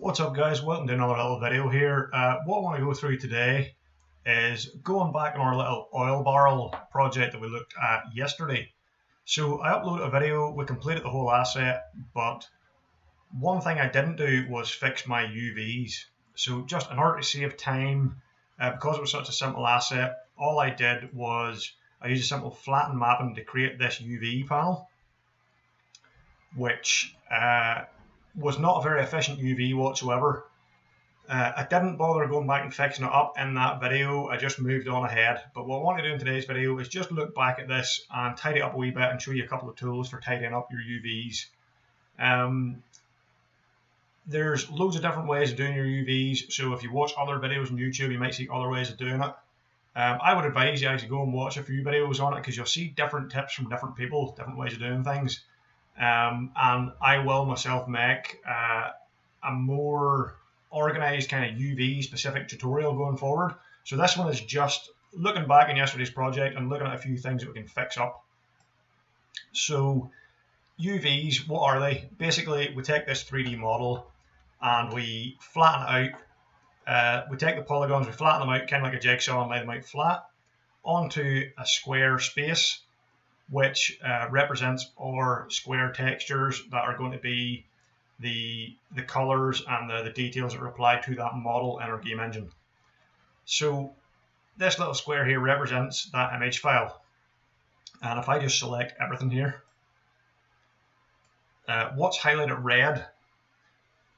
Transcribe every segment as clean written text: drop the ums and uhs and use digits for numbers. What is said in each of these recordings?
What's up guys, welcome to another little video here. What I want to go through today is going back on our little oil barrel project that we looked at yesterday. So I uploaded a video, we completed the whole asset, but one thing I didn't do was fix my UVs. So just in order to save time, because it was such a simple asset, all I did was I used a simple flatten mapping to create this UV panel, which was not a very efficient UV whatsoever. I didn't bother going back and fixing it up in that video, I just moved on ahead. But what I want to do in today's video is just look back at this and tidy it up a wee bit and show you a couple of tools for tidying up your UVs. There's loads of different ways of doing your UVs, so if you watch other videos on YouTube you might see other ways of doing it. I would advise you actually go and watch a few videos on it because you'll see different tips from different people, different ways of doing things. And I will myself make a more organized kind of UV specific tutorial going forward. So this one is just looking back on yesterday's project and looking at a few things that we can fix up. So UVs, what are they? Basically we take this 3D model and we flatten it out. We take the polygons, we flatten them out kind of like a jigsaw and lay them out flat onto a square space, which represents our square textures that are going to be the colors and the details that are applied to that model in our game engine. So this little square here represents that image file. And if I just select everything here, what's highlighted red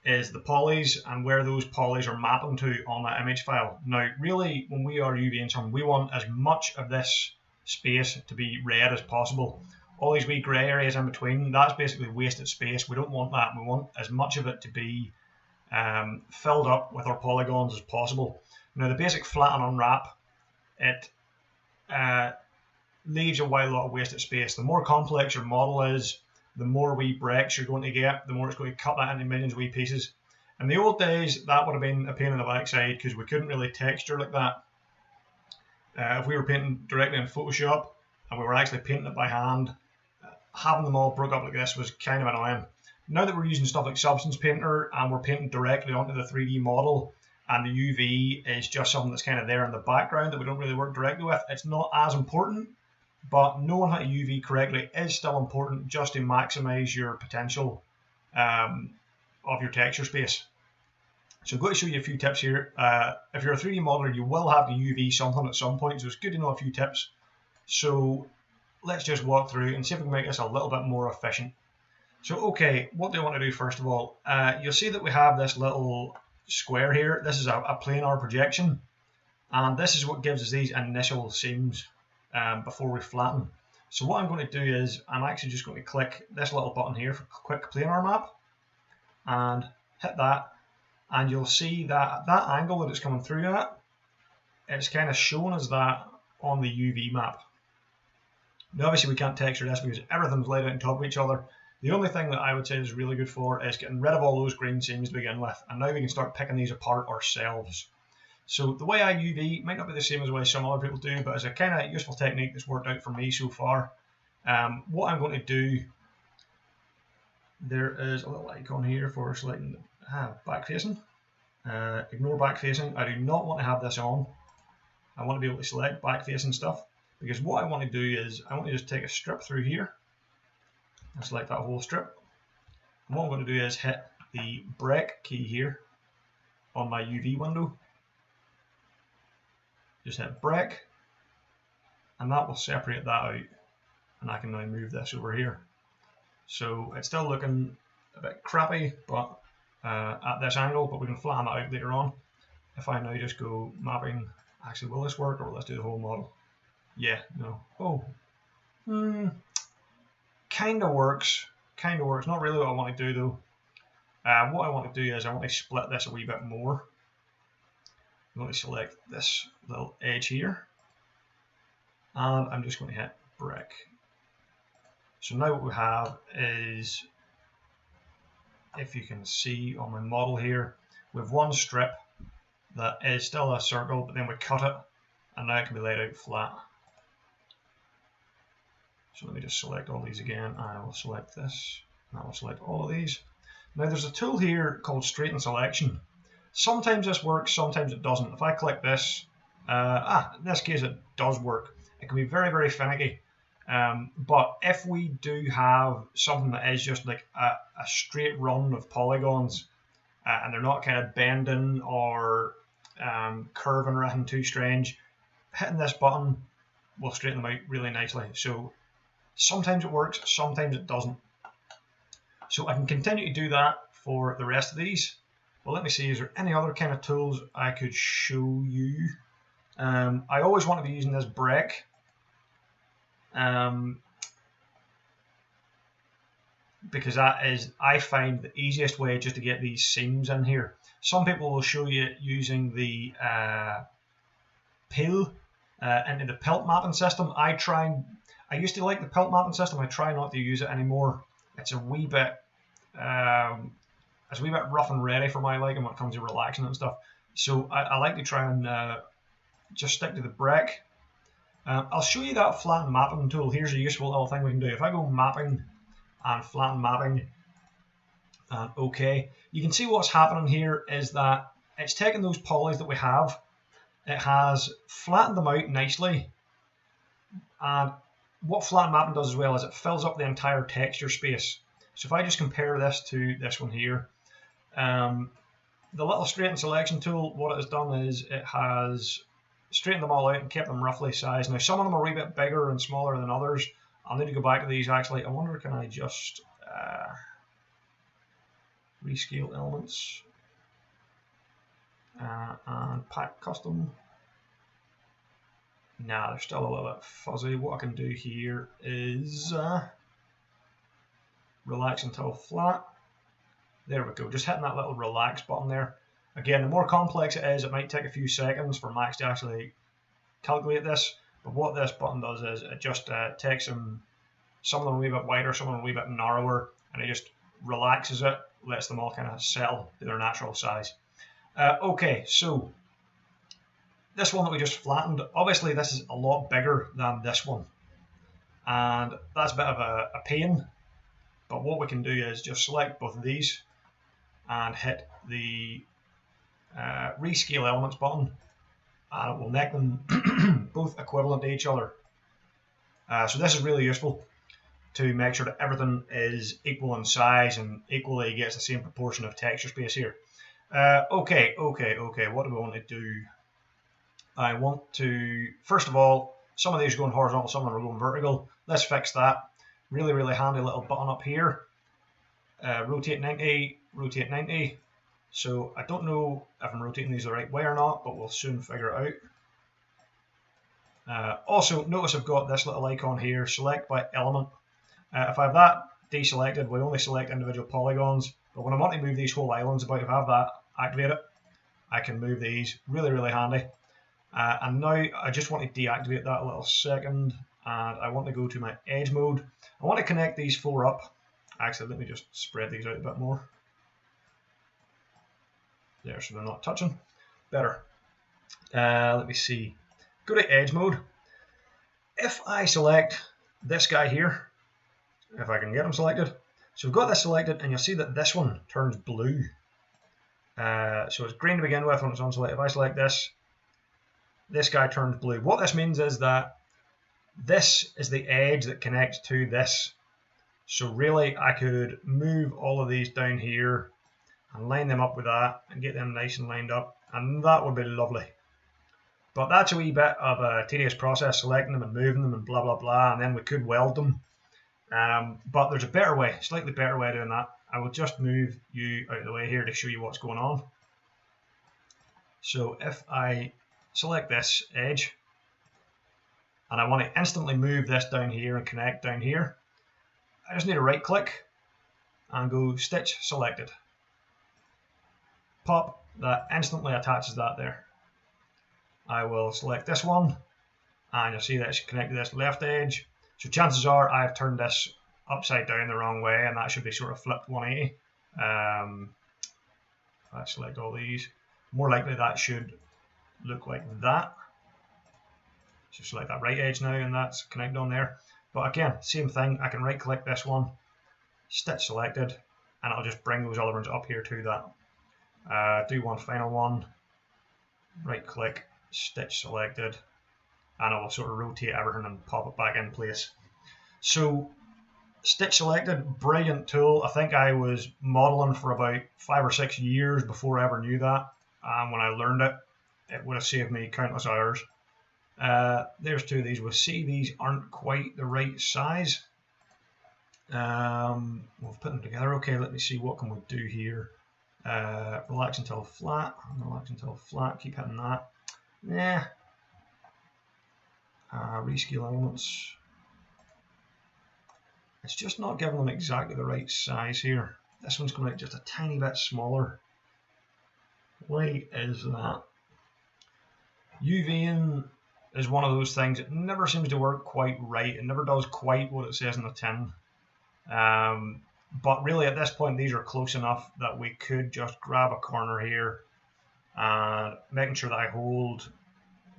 is the polys and where those polys are mapping to on that image file. Now really when we are UVing something, we want as much of this space to be red as possible. All these wee grey areas in between, that's basically wasted space. We don't want that. We want as much of it to be filled up with our polygons as possible. Now the basic flatten unwrap, it leaves a wide lot of wasted space. The more complex your model is, the more wee breaks you're going to get, the more it's going to cut that into millions of wee pieces. In the old days that would have been a pain in the backside because we couldn't really texture like that. If we were painting directly in Photoshop and we were actually painting it by hand, having them all broke up like this was kind of annoying. Now that we're using stuff like Substance Painter and we're painting directly onto the 3D model and the UV is just something that's kind of there in the background that we don't really work directly with, it's not as important, but knowing how to UV correctly is still important just to maximize your potential of your texture space. So I'm going to show you a few tips here. If you're a 3D modeler, you will have to UV something at some point, so it's good to know a few tips. So let's just walk through and see if we can make this a little bit more efficient. So okay, what do I want to do first of all? You'll see that we have this little square here. This is a planar projection, and this is what gives us these initial seams before we flatten. So what I'm going to do is I'm actually just going to click this little button here for quick planar map and hit that. And you'll see that that angle that it's coming through at, it's kind of shown as that on the UV map. Now obviously we can't texture this because everything's laid out on top of each other. The only thing that I would say is really good for is getting rid of all those green seams to begin with, and now we can start picking these apart ourselves. So the way I UV might not be the same as the way some other people do, but it's a kind of useful technique that's worked out for me so far. What I'm going to do, there is a little icon here for selecting back facing. Ignore back facing. I do not want to have this on. I want to be able to select back facing stuff because what I want to do is I want to just take a strip through here and select that whole strip. And what I'm going to do is hit the break key here on my UV window. Just hit break and that will separate that out, and I can now move this over here. So it's still looking a bit crappy, but at this angle, but we can flatten that out later on. If I now just go mapping, actually will this work, or let's do the whole model? Yeah, no. Oh, kind of works, not really what I want to do though. What I want to do is I want to split this a wee bit more. I'm going to select this little edge here and I'm just going to hit break. So now what we have is, if you can see on my model here, we have one strip that is still a circle, but then we cut it and now it can be laid out flat. So let me just select all these again. I will select this and I will select all of these. Now there's a tool here called Straighten Selection. Sometimes this works, sometimes it doesn't. If I click this, in this case it does work. It can be very, very finicky. But if we do have something that is just like a straight run of polygons, and they're not kind of bending or curving or anything too strange, hitting this button will straighten them out really nicely. So sometimes it works, sometimes it doesn't. So I can continue to do that for the rest of these. Well, let me see, is there any other kind of tools I could show you? I always want to be using this break. Because that is, I find, the easiest way just to get these seams in here. Some people will show you using the peel into the pelt mapping system. I used to like the pelt mapping system. I try not to use it anymore. It's a wee bit rough and ready for my liking when it comes to relaxing and stuff. So I like to try and just stick to the break. I'll show you that flatten mapping tool. Here's a useful little thing we can do. If I go mapping and flatten mapping and OK, you can see what's happening here is that it's taken those polys that we have, it has flattened them out nicely, and what flatten mapping does as well is it fills up the entire texture space. So if I just compare this to this one here, the little straighten selection tool, what it has done is it has straightened them all out and kept them roughly sized. Now some of them are a wee bit bigger and smaller than others. I'll need to go back to these actually. I wonder, can I just rescale elements and pack custom? Nah, they're still a little bit fuzzy. What I can do here is relax until flat. There we go, just hitting that little relax button there. Again, the more complex it is, it might take a few seconds for Max to actually calculate this. But what this button does is it just takes them, some of them a wee bit wider, some of them a wee bit narrower, and it just relaxes it, lets them all kind of settle to their natural size. Okay, so this one that we just flattened, obviously this is a lot bigger than this one, and that's a bit of a pain. But what we can do is just select both of these and hit the rescale elements button, and it will make them both equivalent to each other. So this is really useful to make sure that everything is equal in size and equally gets the same proportion of texture space here. Okay, what do we want to do? I want to, first of all, some of these are going horizontal, some of them are going vertical. Let's fix that. Really, really handy little button up here. Rotate 90, rotate 90. So I don't know if I'm rotating these the right way or not, but we'll soon figure it out. Also, notice I've got this little icon here, select by element. If I have that deselected, we only select individual polygons. But when I want to move these whole islands about, if I have that activated, I can move these. Really, really handy. And now I just want to deactivate that a little second, and I want to go to my edge mode. I want to connect these four up. Actually, let me just spread these out a bit more. There, so they're not touching. Better. Let me see. Go to edge mode. If I select this guy here, if I can get them selected, so we've got this selected, and you'll see that this one turns blue. So it's green to begin with when it's unselected. If I select this guy turns blue. What this means is that this is the edge that connects to this. So really, I could move all of these down here and line them up with that and get them nice and lined up, and that would be lovely. But that's a wee bit of a tedious process, selecting them and moving them and blah blah blah, and then we could weld them. But there's a better way, slightly better way of doing that. I will just move you out of the way here to show you what's going on. So if I select this edge and I want to instantly move this down here and connect down here, I just need to right click and go stitch selected. Pop, that instantly attaches that there. I will select this one and you'll see that it's connected to this left edge. So chances are I've turned this upside down the wrong way, and that should be sort of flipped 180. If I select all these, more likely that should look like that. So select that right edge now, and that's connected on there. But again, same thing, I can right click this one, stitch selected, and I'll just bring those other ones up here to that. Do one final one, right click, stitch selected, and I'll sort of rotate everything and pop it back in place. So stitch selected, brilliant tool. I think I was modeling for about 5 or 6 years before I ever knew that. And when I learned it, it would have saved me countless hours. There's two of these. We'll see these aren't quite the right size. We'll put them together. Okay, let me see, what can we do here? Relax until flat, relax until flat, keep hitting that. Yeah. Rescale elements. It's just not giving them exactly the right size here. This one's coming out just a tiny bit smaller. Why is that? UVing is one of those things that never seems to work quite right. It never does quite what it says in the tin. But really at this point these are close enough that we could just grab a corner here and making sure that I hold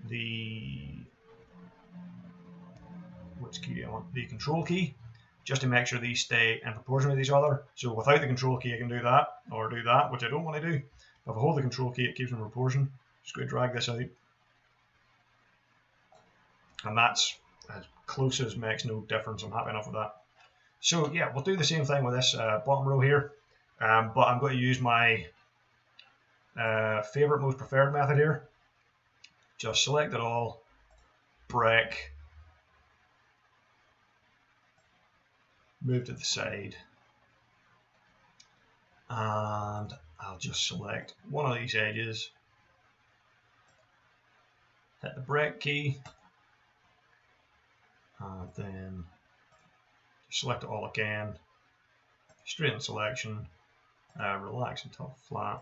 the which key do I want? The control key, just to make sure these stay in proportion with each other. So without the control key I can do that, or do that, which I don't want to do. But if I hold the control key it keeps them in proportion. Just going to drag this out. And that's as close as makes no difference. I'm happy enough with that. So yeah, we'll do the same thing with this bottom row here, but I'm going to use my favorite, most preferred method here. Just select it all, break, move to the side, and I'll just select one of these edges, hit the break key, and then select it all again, straighten selection, relax until flat.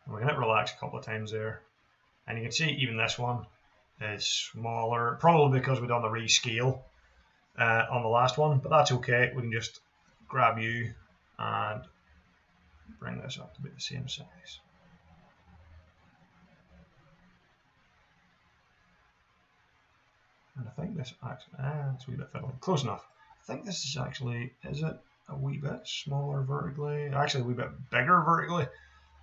And we can hit relax a couple of times there. And you can see even this one is smaller, probably because we've done the rescale on the last one, but that's okay. We can just grab you and bring this up to be the same size. And I think this actually, it's a wee bit fiddly. Close enough. I think this is actually, is it a wee bit smaller vertically? Actually a wee bit bigger vertically.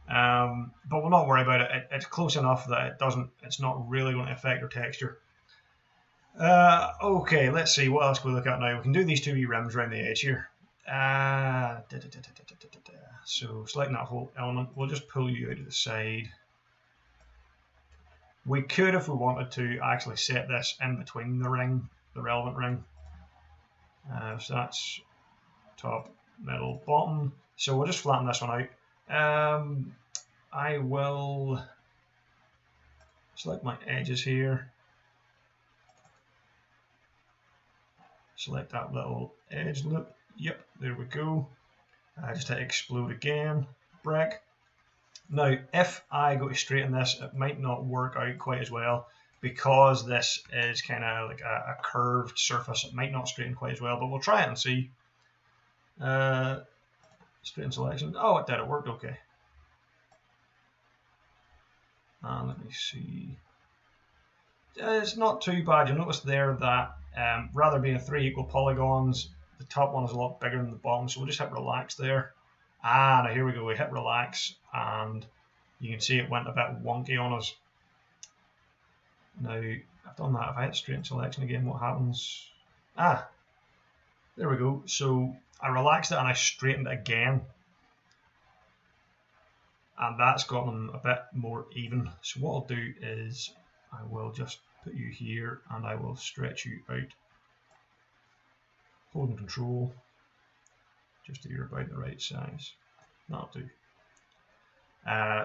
But we'll not worry about it. It's close enough that it's not really going to affect our texture. Okay, let's see what else we look at now. We can do these two wee rims around the edge here. So selecting that whole element, we'll just pull you out to the side. We could, if we wanted to, actually set this in between the ring, the relevant ring. So that's top, middle, bottom. So we'll just flatten this one out. I will select my edges here. Select that little edge loop. Yep, there we go. Just hit explode again, break. Now, if I go to straighten this, it might not work out quite as well because this is kind of like a curved surface. It might not straighten quite as well, but we'll try it and see. Straighten selection. Oh, it did. It worked okay. And let me see. It's not too bad. You'll notice there that rather being 3 equal polygons, the top one is a lot bigger than the bottom. So we'll just hit relax there. Now here we go. We hit relax, and you can see it went a bit wonky on us. Now I've done that. If I hit straighten selection again, what happens? There we go. So I relaxed it and I straightened it again, and that's got them a bit more even. So what I'll do is I will just put you here and I will stretch you out, holding control, just so you're about the right size. That'll do.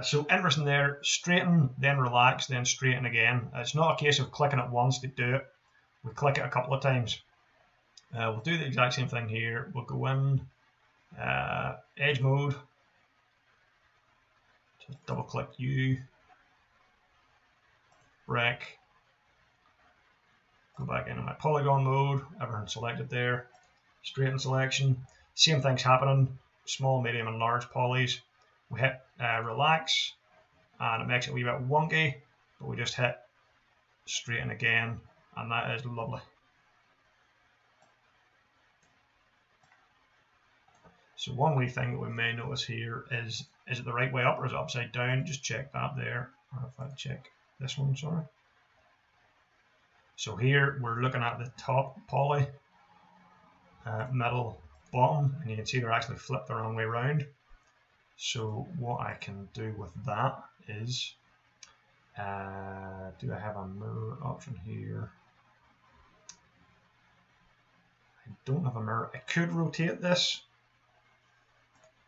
So interesting there, straighten, then relax, then straighten again. It's not a case of clicking it once to do it. We click it a couple of times. We'll do the exact same thing here. We'll go in, edge mode, just double click you, break, go back into my polygon mode, everything selected there, straighten selection, same thing's happening, small, medium and large polys. We hit relax and it makes it a wee bit wonky, but we just hit straighten again and that is lovely. So one wee thing that we may notice here is it the right way up or is it upside down? Just check that there. Or if I check this one, sorry. So here we're looking at the top poly, middle, bottom, and you can see they're actually flipped the wrong way around. So what I can do with that is, do I have a mirror option here? I don't have a mirror. I could rotate this,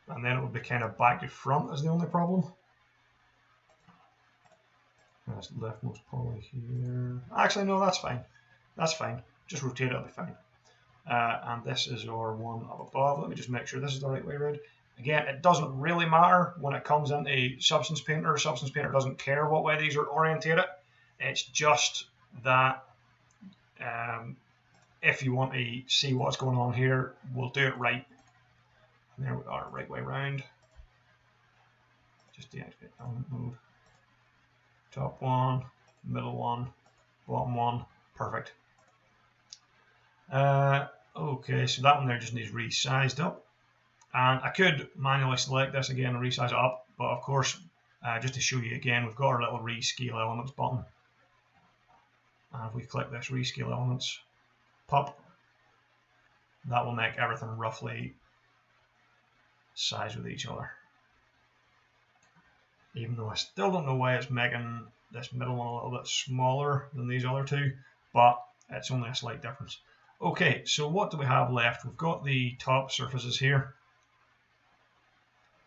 and then it would be kind of back to front is the only problem. That's leftmost poly here. Actually, no, that's fine. That's fine. Just rotate it, it'll be fine. And this is our one up above. Let me just make sure this is the right way around. Again, it doesn't really matter when it comes into Substance Painter. Substance Painter doesn't care what way these are orientated. It's just that if you want to see what's going on here, we'll do it right. And there we are, right way around. Just deactivate element mode. Top one, middle one, bottom one, perfect. Okay, so that one there just needs resized up. And I could manually select this again and resize it up, but of course, just to show you again, we've got our little rescale elements button. And if we click this rescale elements, pop, that will make everything roughly size with each other. Even though I still don't know why it's making this middle one a little bit smaller than these other two, but it's only a slight difference. Okay, so what do we have left? We've got the top surfaces here,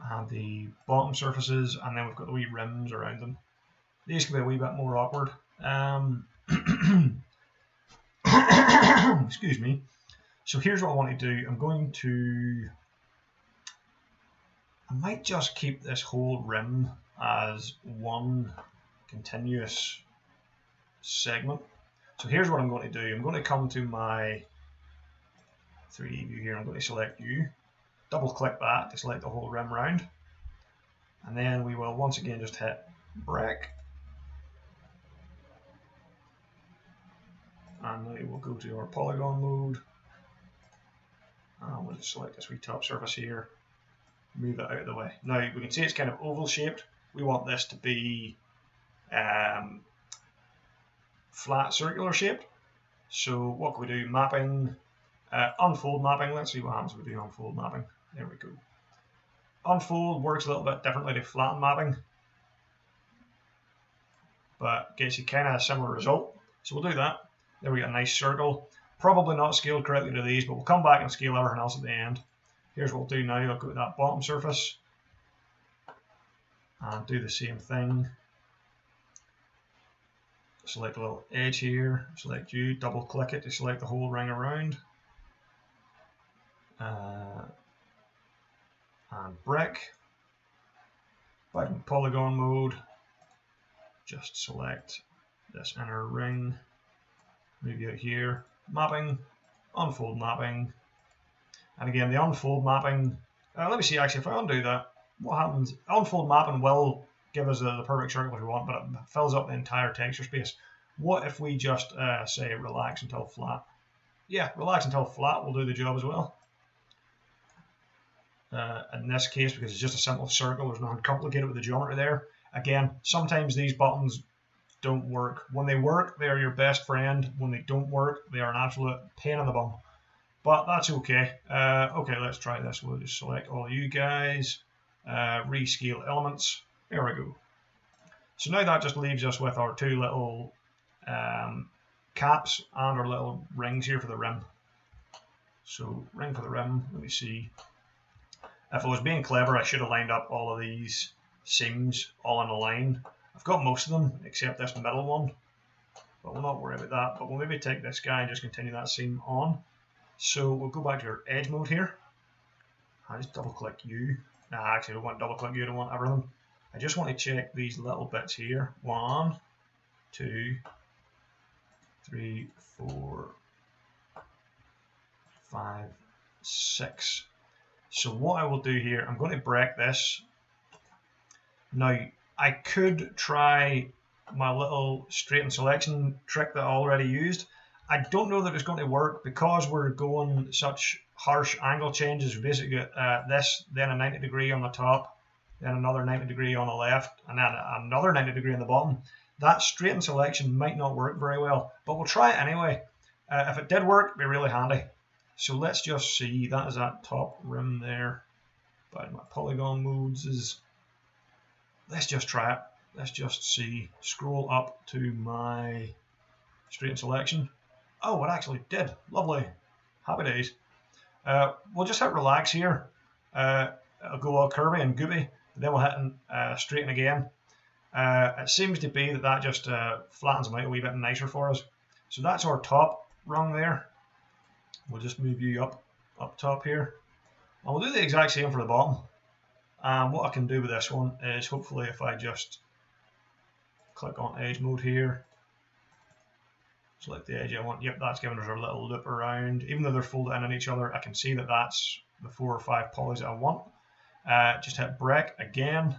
and the bottom surfaces, and then we've got the wee rims around them. These can be a wee bit more awkward. Excuse me. So here's what I want to do. I might just keep this whole rim as one continuous segment. So here's what I'm going to do. I'm going to come to my 3D view here. I'm going to select U, double click that to select the whole rim round, and then we will once again just hit break, and now we'll go to our polygon mode, and we'll just select this wee top surface here, move it out of the way. Now we can see it's kind of oval shaped. We want this to be flat circular shaped. So what can we do? Mapping, unfold mapping. Let's see what happens if we do unfold mapping. There we go. Unfold works a little bit differently to flatten mapping, but gets you kind of a similar result. So we'll do that. There we got a nice circle. Probably not scaled correctly to these, but we'll come back and scale everything else at the end. Here's what we'll do now. I'll go to that bottom surface and do the same thing. Select a little edge here, select U, double click it to select the whole ring around. And brick. Back in polygon mode, just select this inner ring, move you out here, mapping, unfold mapping. And again, the unfold mapping, let me see actually if I undo that, what happens? Unfold mapping will give us the perfect circle if we want, but it fills up the entire texture space. What if we just say relax until flat? Yeah, relax until flat will do the job as well. In this case, because it's just a simple circle, there's nothing complicated with the geometry there. Again, sometimes these buttons don't work. When they work, they are your best friend. When they don't work, they are an absolute pain in the bum. But that's okay. Okay, let's try this. We'll just select all you guys, rescale elements. There we go. So now that just leaves us with our two little caps and our little rings here for the rim. So ring for the rim, let me see. If I was being clever, I should have lined up all of these seams all in a line. I've got most of them except this middle one, but we'll not worry about that. But we'll maybe take this guy and just continue that seam on. So we'll go back to our edge mode here. I just double click U. Nah, actually I don't want double click U, I don't want everything. I just want to check these little bits here. 1, 2, 3, 4, 5, 6. So what I will do here, I'm going to break this. Now, I could try my little straighten selection trick that I already used. I don't know that it's going to work because we're going such harsh angle changes. We basically get this, then a 90 degree on the top, then another 90 degree on the left, and then another 90 degree on the bottom. That straighten selection might not work very well, but we'll try it anyway. If it did work, it'd be really handy. So let's just see, that is that top rim there. But my polygon modes is, let's just try it. Let's just see, scroll up to my straighten selection. Oh, it actually did, lovely, happy days. We'll just hit relax here. It'll go all curvy and goopy, then we'll hit straighten again. It seems to be that just flattens them out a wee bit nicer for us. So that's our top rung there. We'll just move you up top here. And we'll do the exact same for the bottom. And what I can do with this one is hopefully if I just click on edge mode here, select the edge I want. Yep, that's giving us our little loop around. Even though they're folded in on each other, I can see that that's the 4 or 5 polys that I want. Just hit break again.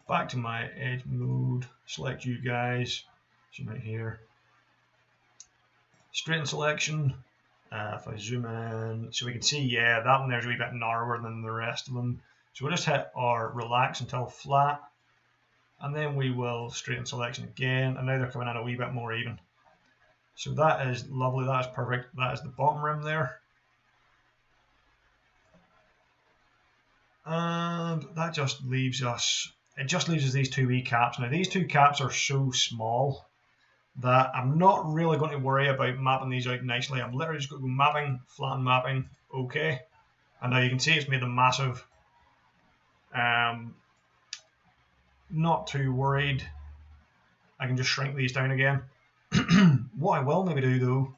Back to my edge mode, select you guys, zoom out here. Straighten selection, if I zoom in, so we can see, yeah, that one there's a wee bit narrower than the rest of them. So we'll just hit our relax until flat, and then we will straighten selection again, and now they're coming in a wee bit more even. So that is lovely, that is perfect. That is the bottom rim there. And that just leaves us, it just leaves us these 2 wee caps. Now these 2 caps are so small that I'm not really going to worry about mapping these out nicely. I'm literally just going to go mapping, flatten mapping, okay. And now you can see it's made them massive. Not too worried. I can just shrink these down again. What I will maybe do though,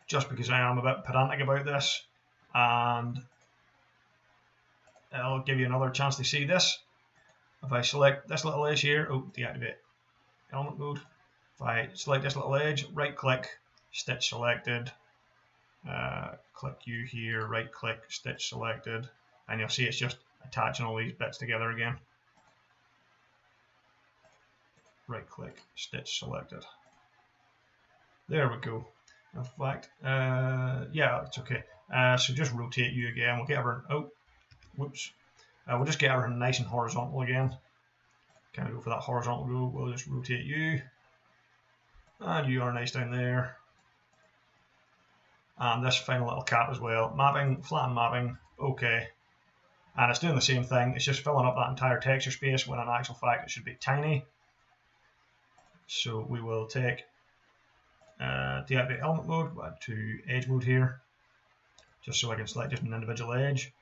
just because I am a bit pedantic about this, and it'll give you another chance to see this. If I select this little edge here, oh, deactivate element mode. If I select this little edge, right click, stitch selected, click you here, right click, stitch selected, and you'll see it's just attaching all these bits together again. Right click, stitch selected. There we go. In fact, yeah, it's okay. So just rotate you again. We'll get everything, oh, whoops. We'll just get everything nice and horizontal again. Kind of go for that horizontal go. We'll just rotate you. And you are nice down there. And this final little cap as well. Mapping, flatten mapping, okay. And it's doing the same thing. It's just filling up that entire texture space when in actual fact it should be tiny. So we will take deactivate element mode, add to edge mode here, just so I can select just an individual edge.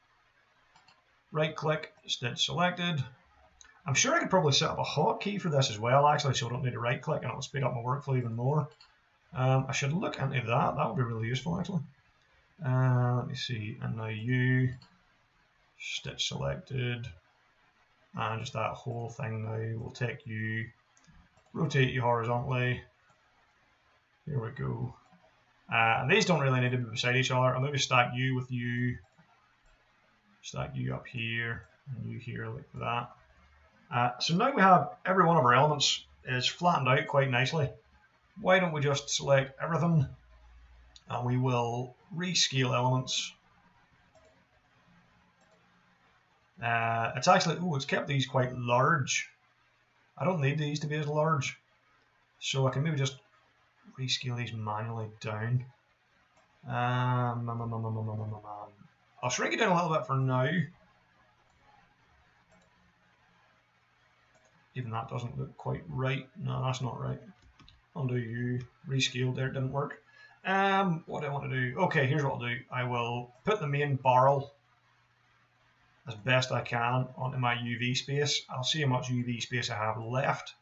Right click, stitch selected. I'm sure I could probably set up a hotkey for this as well, actually, so I don't need to right click and it'll speed up my workflow even more. I should look into that. That would be really useful, actually. Let me see, and now you, stitch selected, and just that whole thing now. We'll take you, rotate you horizontally. Here we go. And these don't really need to be beside each other. I'll maybe stack you with you, stack you up here, and you here like that. So now we have every one of our elements is flattened out quite nicely. Why don't we just select everything and we will rescale elements. It's actually, oh, it's kept these quite large. I don't need these to be as large. So I can maybe just rescale these manually down. I'll shrink it down a little bit for now. Even that doesn't look quite right. No, that's not right. Undo you, rescale there, it didn't work. What do I want to do? Okay, here's what I'll do. I will put the main barrel as best I can onto my UV space. I'll see how much UV space I have left,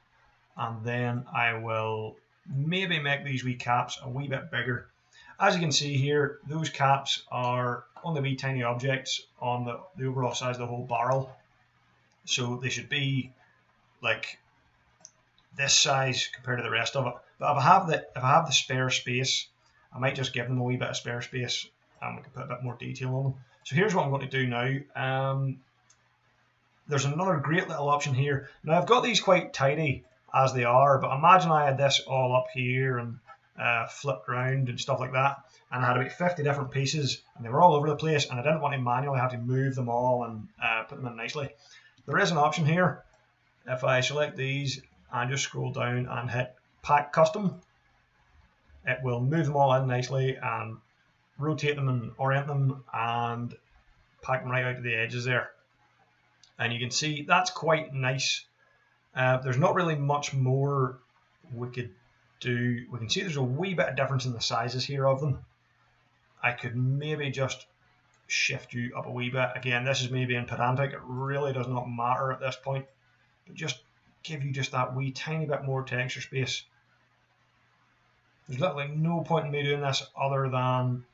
and then I will maybe make these wee caps a wee bit bigger. As you can see here, those caps are only wee tiny objects on the overall size of the whole barrel, so they should be like this size compared to the rest of it. But if I have the spare space, I might just give them a wee bit of spare space and we can put a bit more detail on them. So here's what I'm going to do now. There's another great little option here. Now I've got these quite tidy as they are, but imagine I had this all up here and flipped around and stuff like that. And I had about 50 different pieces, and they were all over the place, and I didn't want to manually have to move them all and put them in nicely. There is an option here. If I select these and just scroll down and hit Pack Custom, it will move them all in nicely and rotate them and orient them and pack them right out to the edges there. And you can see that's quite nice. There's not really much more we could do. We can see there's a wee bit of difference in the sizes here of them. I could maybe just shift you up a wee bit. Again, this is me being pedantic. It really does not matter at this point, but just give you just that wee tiny bit more texture space. There's literally no point in me doing this other than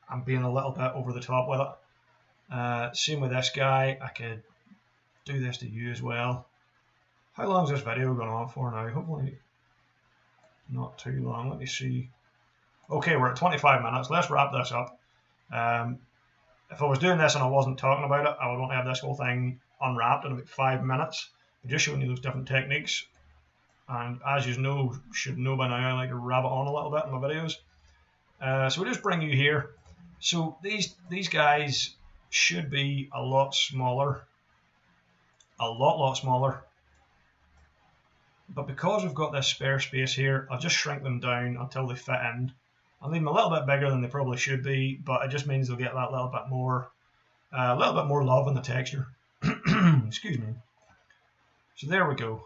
I'm being a little bit over the top with it. Same with this guy. I could do this to you as well. How long is this video going on for now? Hopefully not too long. Let me see. Okay, we're at 25 minutes. Let's wrap this up. If I was doing this and I wasn't talking about it, I would want to have this whole thing unwrapped in about 5 minutes. I'm just showing you those different techniques. And as you should know by now, I like to rabbit on a little bit in my videos. So we'll just bring you here. So these guys should be a lot smaller. A lot smaller. But because we've got this spare space here, I'll just shrink them down until they fit in. I'll leave them a little bit bigger than they probably should be, but it just means they'll get that little bit more love in the texture. Excuse me. So there we go.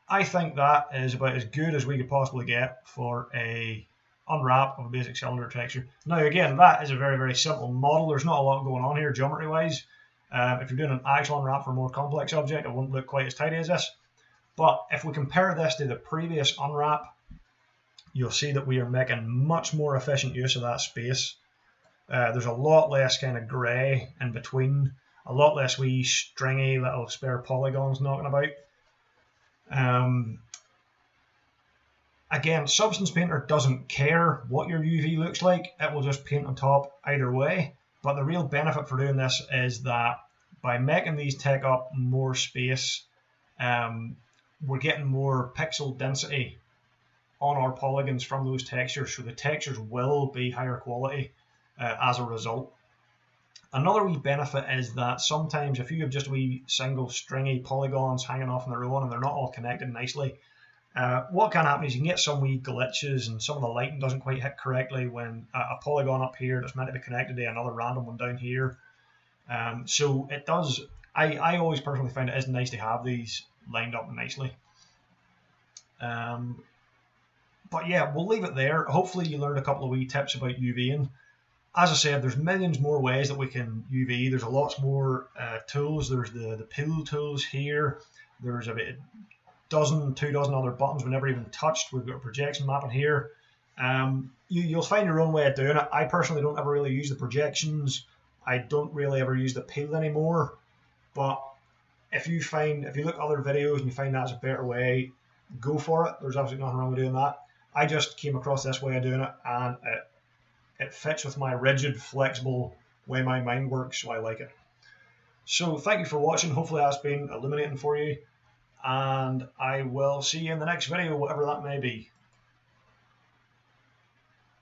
I think that is about as good as we could possibly get for a unwrap of a basic cylinder texture. Now again, that is a very, very simple model. There's not a lot going on here geometry wise. If you're doing an actual unwrap for a more complex object, it won't look quite as tidy as this. But if we compare this to the previous unwrap, you'll see that we are making much more efficient use of that space. There's a lot less kind of grey in between, a lot less wee stringy little spare polygons knocking about. Again, Substance Painter doesn't care what your UV looks like. It will just paint on top either way. But the real benefit for doing this is that by making these take up more space, we're getting more pixel density on our polygons from those textures. So the textures will be higher quality as a result. Another wee benefit is that sometimes if you have just wee single stringy polygons hanging off on their own and they're not all connected nicely, what can happen is you can get some wee glitches and some of the lighting doesn't quite hit correctly when a polygon up here that's meant to be connected to another random one down here. So it does, I always personally find it is nice to have these lined up nicely. But yeah, we'll leave it there. Hopefully you learned a couple of wee tips about UVing. As I said, there's millions more ways that we can UV. There's a lot more tools. There's the peel tools here. There's about 2 dozen other buttons we never even touched. We've got projection mapping here. You'll find your own way of doing it. I personally don't ever really use the projections. I don't really ever use the peel anymore. But if you look at other videos and you find that's a better way, go for it. There's absolutely nothing wrong with doing that. I just came across this way of doing it, and it fits with my rigid, flexible way my mind works, so I like it. So thank you for watching. Hopefully that's been illuminating for you, and I will see you in the next video, whatever that may be.